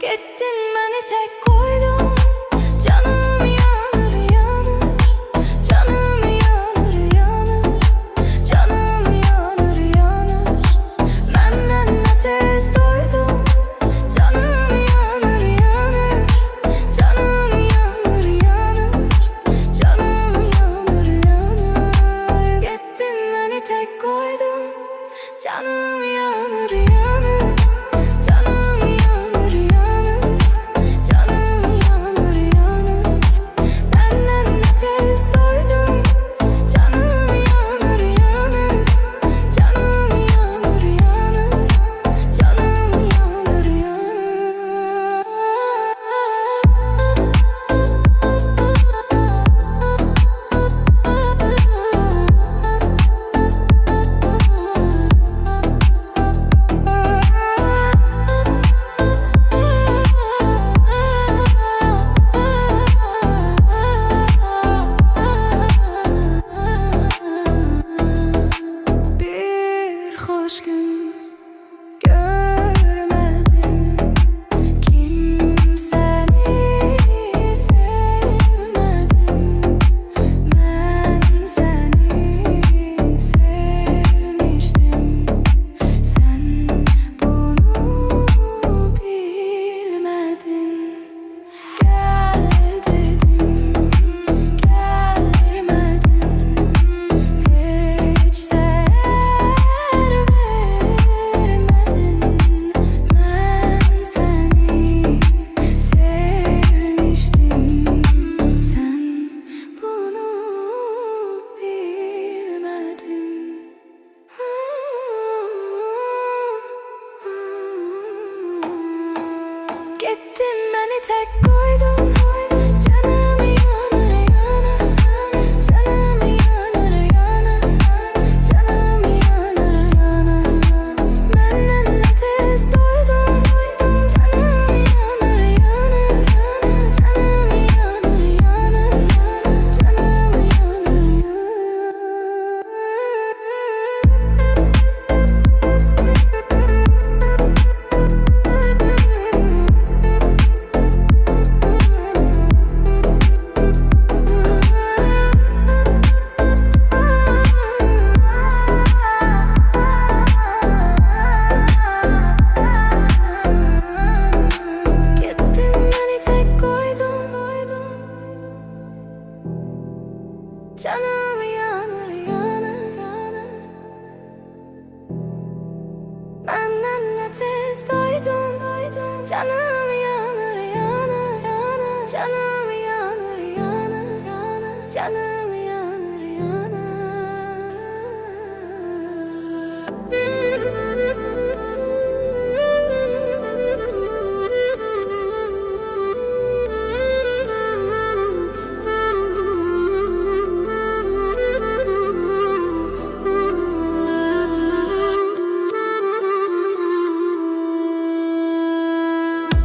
Gittin beni tek koydun. Canım yanır yanır. Canım yanır yanır. Canım yanır yanır. Benden ne tez doydun. Canım yanır yanır. Canım yanır yanır. Canım yanır yanır. Gittin beni tek koydun. Canım yanır yanır. Canım yanır yanır. Canım yanır yanır. Benden ne tez doydun. Canım yanır yanır. Canım yanır yanır. Canım yanır yanır. Bir hoş gün görmedim, kimseni sevmedim. Ben seni sevmiştim, sen bunu bilmedin. Gel dedim, gelmedin. Hiç değer vermedin. Ben seni sevmiştim, sen bunu bilmedin. Gittin beni tek koydun. Canım yanır yanır. Canım yanır yanır. Canım yanır yanır. Benden ne tez doydun. Canım yanır yanır. Canım yanır yanır. Canım yanır Gittin beni tek koydun. Canım yanır yanır. Benden ne tez doydun. Canım yanır yanır. Canım yanır yanır. Canım yanır yanır.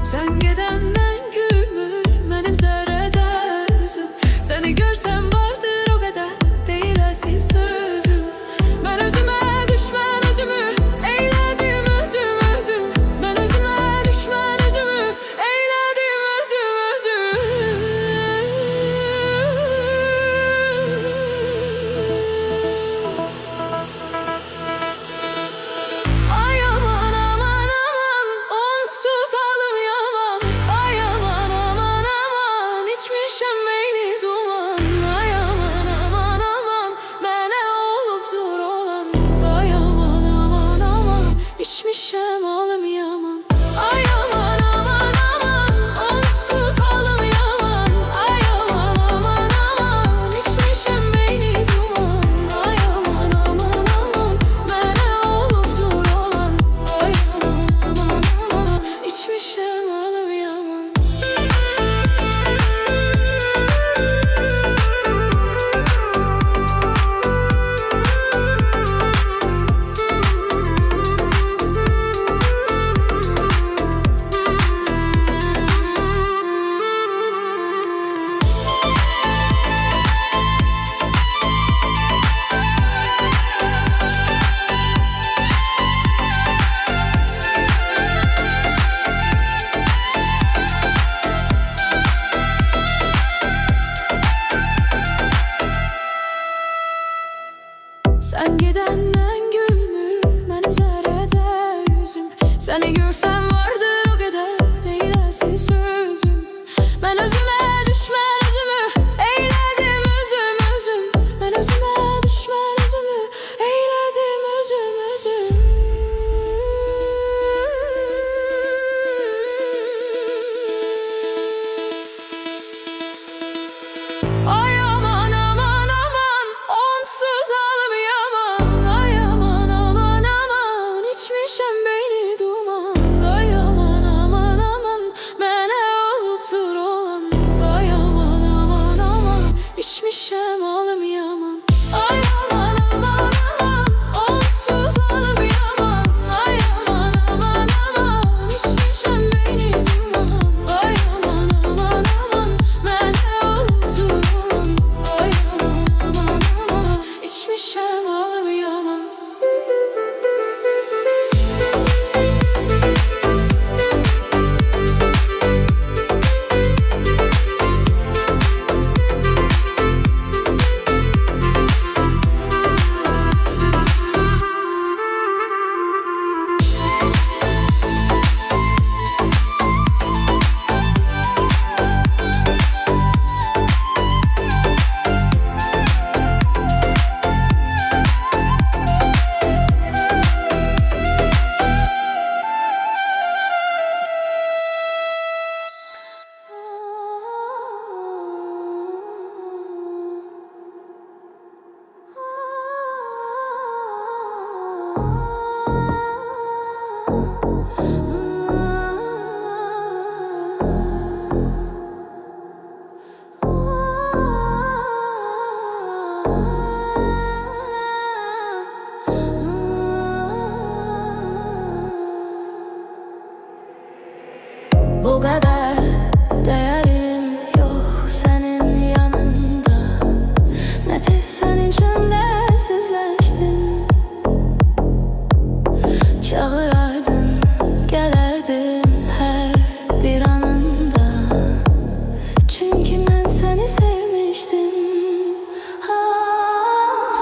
Sen gedenden gülmür benim zerrede özüm. Seni görsem vardır o kadar değil esin sözüm. Ben özüme düşman özümü eyledim özüm özüm. Ben özüme düşman özümü eyledim özüm özüm. Ay aman aman aman, onsuz halim yaman. Ay Bu kadar değerim yok senin yanında. Ne tez senin için değersizleştim. Çağırardın, gelerdim her bir anında. Çünkü ben seni sevmiştim.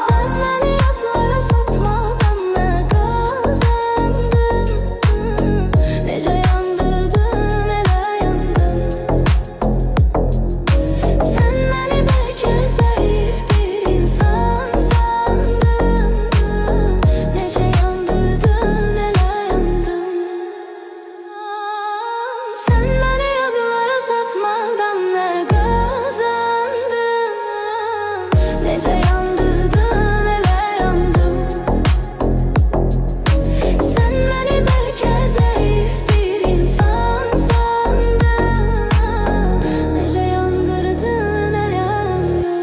Sen beni yadlara satmadan ne kazandın? Nece yandırdın, ele yandım. Sen beni belki zayıf bir insan sandın. Nece yandırdın, ele yandım. Sen beni yadlara satmadan ne kazandın? Nece yandırdın, ele yandım. Sen beni belki zayıf bir insan sandın. Nece yandırdın, ele yandım.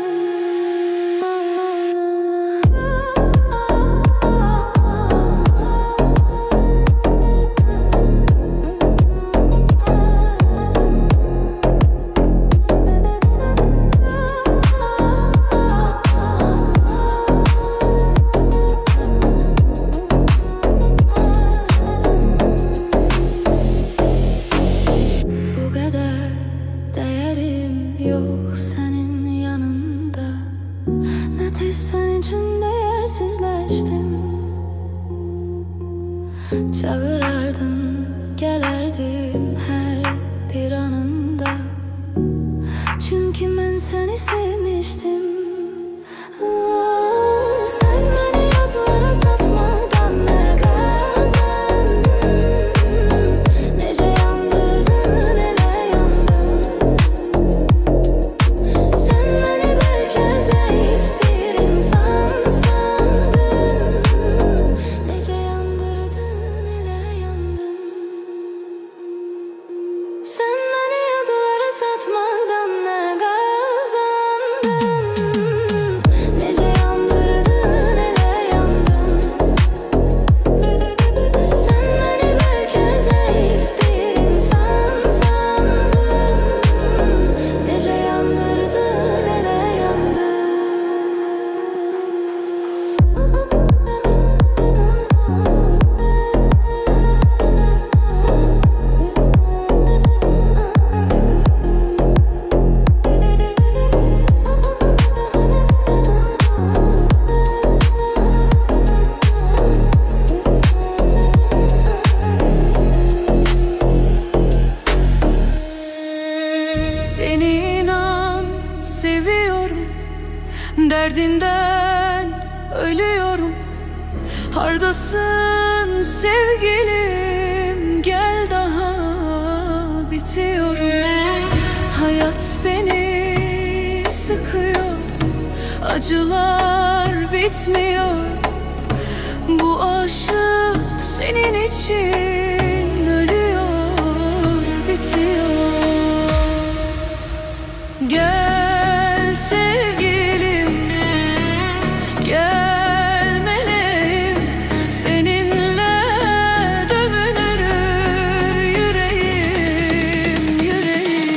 Bu kadar değerim yok senin yanında. Ne tez senin için değersizleştim. Çağırardın, gelerdim her bir anında. Çünkü ben seni sevmiştim. Sen beni yadlara satmadan ne kazandın? Nece yandırdın, ele yandım. Sen beni belki zayıf bir insan sandın. Nece yandırdın, ele yandım. Sen beni yadlara satmadan ne kazandın? Nece yandırdın, ele yandım. Sen beni belki zayıf bir insan sandın. Nece yandırdın, ele yandım. Seni inan seviyorum, derdinden ölüyorum. Hardasın sevgilim, gel daha bitiyorum. Hayat beni sıkıyor, acılar bitmiyor. Bu aşık senin için ölüyor, bitiyor. Gel sevgilim, gel meleğim. Seninle dövünür yüreğim, yüreğim.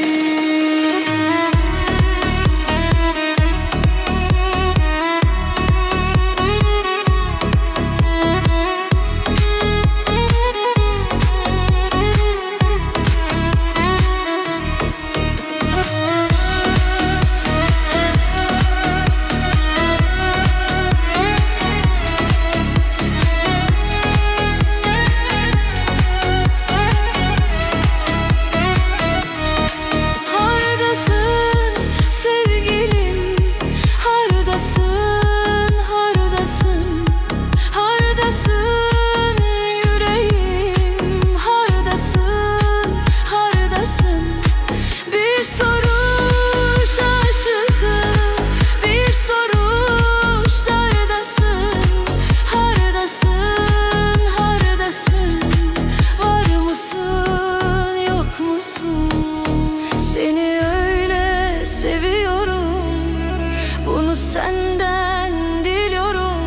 senden diliyorum.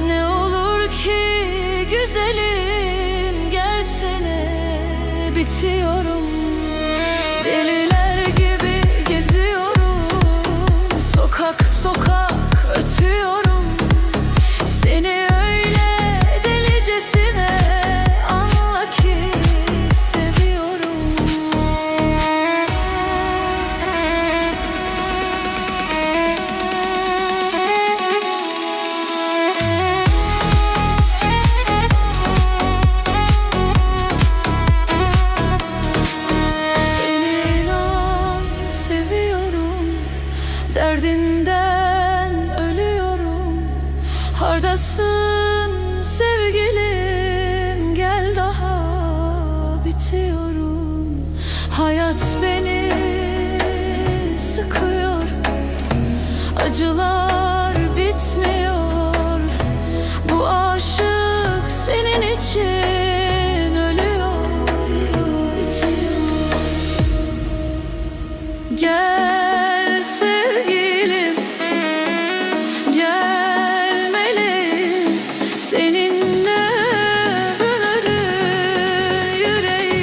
Ne olur ki güzelim, gelsene, bitiyorum. Deliler gibi geziyorum, sokak sokak ötüyorum. Seni öyle delicesine anla ki seviyorum. Seni inan seviyorum, derdinden ölüyorum. Hardasın sevgilim, gel daha bitiyorum. Hayat beni sıkıyor, acılar bitmiyor. Bu aşık senin için ölüyor, bitiyor. Gel sevgilim, gel meleğim, seninle ömrü yüreğim.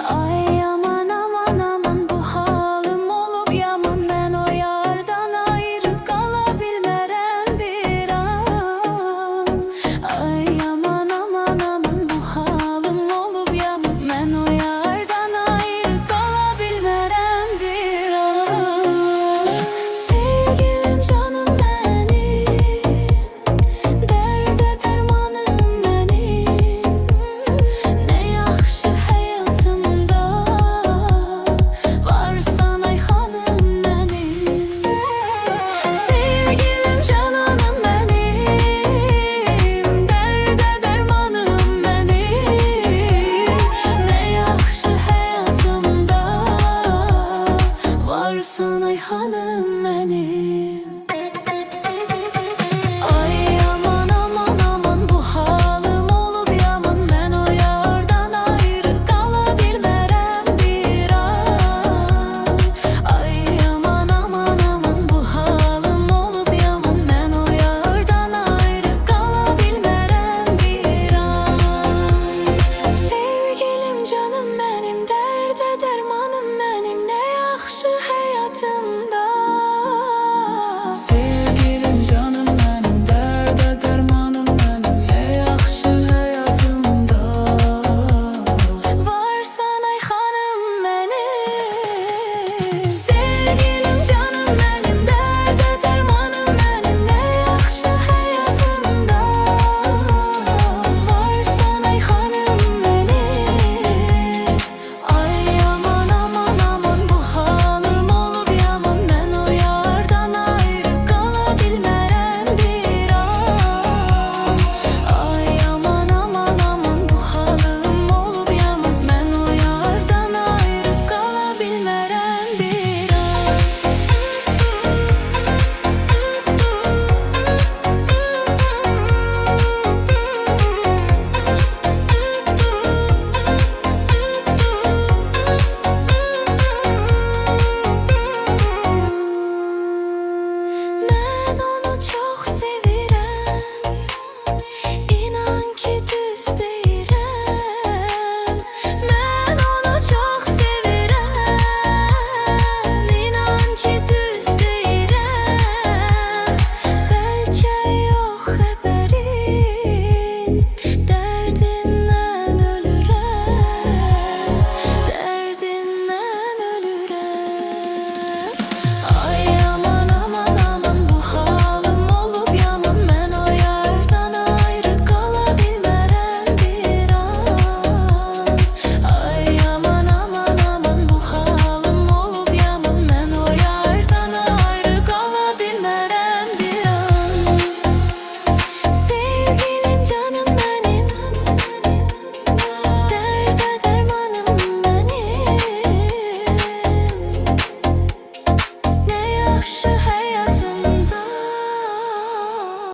Ay aman aman aman, bu halim olup yaman. Ben o yardan ayrı kalabilmerem bir an. Ay aman aman aman, bu halim olup yaman. Ben o yardan ayrı kalabilmerem bir an. Sevgilim canım benim, derde dermanım benim. Ne yaxşı hayatımda varsan ay hanım benim. Sevgilim cananım benim, derde dermanım benim. Ne yaxşı hayatımda varsan ay hanım benim.